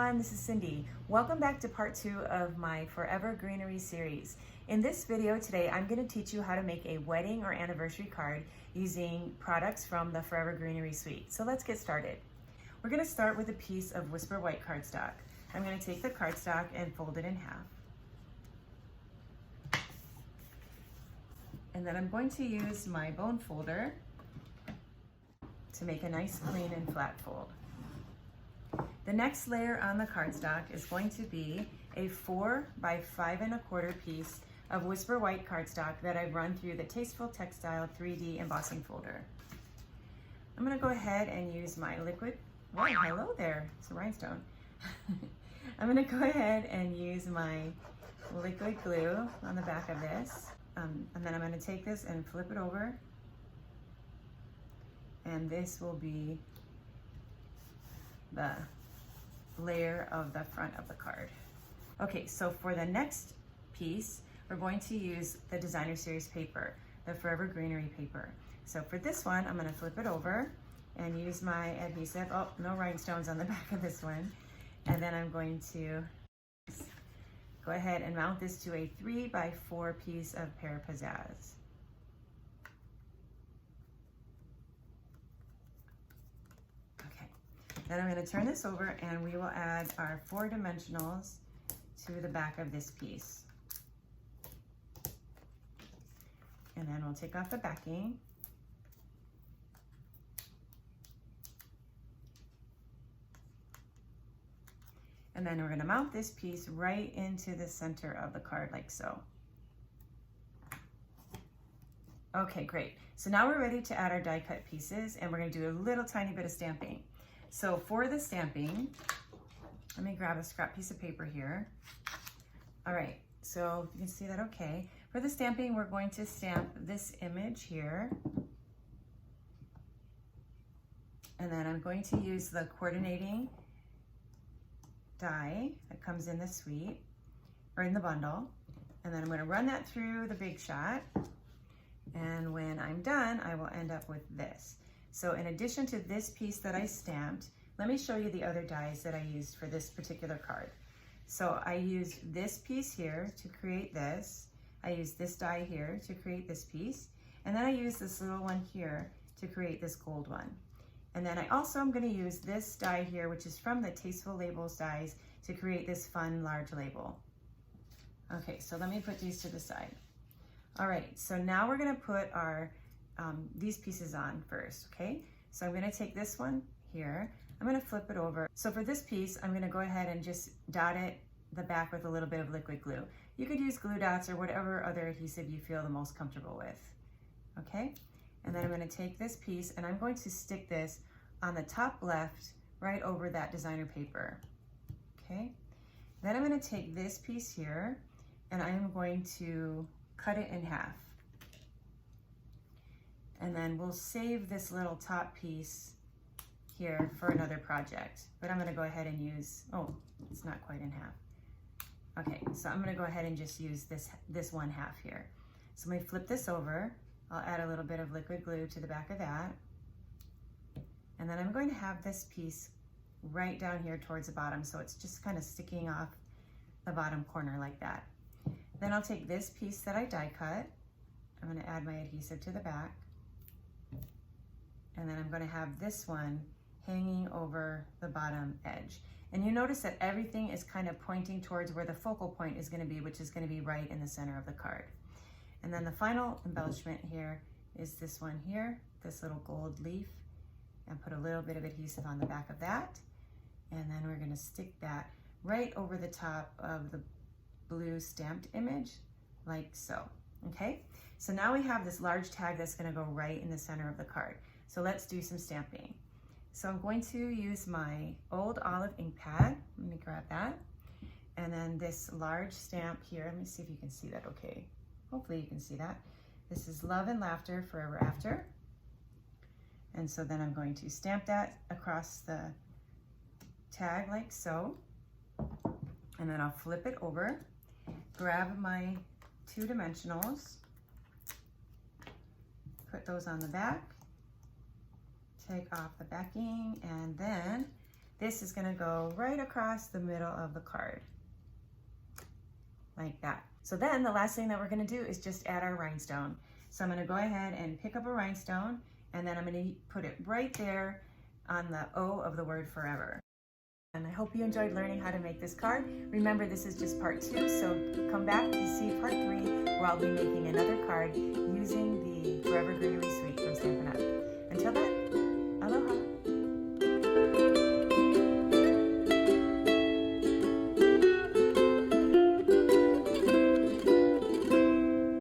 everyone, this is Cindy. Welcome back to part 2 of my Forever Greenery Series. In this video today, I'm going to teach you how to make a wedding or anniversary card using products from the Forever Greenery suite. So let's get started. We're going to start with a piece of Whisper White cardstock. I'm going to take the cardstock and fold it in half. And then I'm going to use my bone folder to make a nice clean and flat fold. The next layer on the cardstock is going to be a 4 by 5 1/4 piece of Whisper White cardstock that I've run through the Tasteful Textile 3D embossing folder. I'm going to go ahead and use my liquid, whoa, hello there, it's a rhinestone. I'm going to go ahead and use my liquid glue on the back of this, and then I'm going to take this and flip it over, and this will be the layer of the front of the card. Okay, so for the next piece, we're going to use the Designer Series paper, the Forever Greenery paper. So for this one, I'm going to flip it over and use my adhesive. Oh, no rhinestones on the back of this one. And then I'm going to go ahead and mount this to a 3 by 4 piece of Pear Pizzaz. Then I'm going to turn this over and we will add our 4 dimensionals to the back of this piece. And then we'll take off the backing. And then we're going to mount this piece right into the center of the card like so. Okay, great. So now we're ready to add our die cut pieces and we're going to do a little tiny bit of stamping. So for the stamping, let me grab a scrap piece of paper here. All right, so you can see that okay. For the stamping, we're going to stamp this image here. And then I'm going to use the coordinating die that comes in the suite, or in the bundle. And then I'm going to run that through the Big Shot. And when I'm done, I will end up with this. So in addition to this piece that I stamped, let me show you the other dies that I used for this particular card. So I used this piece here to create this. I used this die here to create this piece. And then I used this little one here to create this gold one. And then I also am going to use this die here, which is from the Tasteful Labels dies, to create this fun large label. Okay, so let me put these to the side. All right, so now we're going to put our these pieces on first, okay? So I'm going to take this one here, I'm going to flip it over. So for this piece, I'm going to go ahead and just dot it the back with a little bit of liquid glue. You could use glue dots or whatever other adhesive you feel the most comfortable with, okay? And then I'm going to take this piece and I'm going to stick this on the top left right over that designer paper, okay? Then I'm going to take this piece here and I'm going to cut it in half. And then we'll save this little top piece here for another project. But I'm going to go ahead and use, oh, it's not quite in half. Okay, so I'm going to go ahead and just use this one half here. So let me flip this over. I'll add a little bit of liquid glue to the back of that. And then I'm going to have this piece right down here towards the bottom. So it's just kind of sticking off the bottom corner like that. Then I'll take this piece that I die cut. I'm going to add my adhesive to the back. And then I'm going to have this one hanging over the bottom edge. And you notice that everything is kind of pointing towards where the focal point is going to be, which is going to be right in the center of the card. And then the final embellishment here is this one here, this little gold leaf, and put a little bit of adhesive on the back of that. And then we're going to stick that right over the top of the blue stamped image, like so. Okay, so now we have this large tag that's going to go right in the center of the card. So let's do some stamping. So I'm going to use my old olive ink pad. Let me grab that. And then this large stamp here. Let me see if you can see that okay. Hopefully you can see that. This is Love and Laughter Forever After. And so then I'm going to stamp that across the tag like so. And then I'll flip it over, grab my 2 dimensionals, put those on the back, take off the backing, and then this is gonna go right across the middle of the card, like that. So then the last thing that we're gonna do is just add our rhinestone. So I'm gonna go ahead and pick up a rhinestone, and then I'm gonna put it right there on the O of the word forever. And I hope you enjoyed learning how to make this card. Remember, this is just part 2, so come back to see part 3, where I'll be making another card using the Forever Greenery Suite from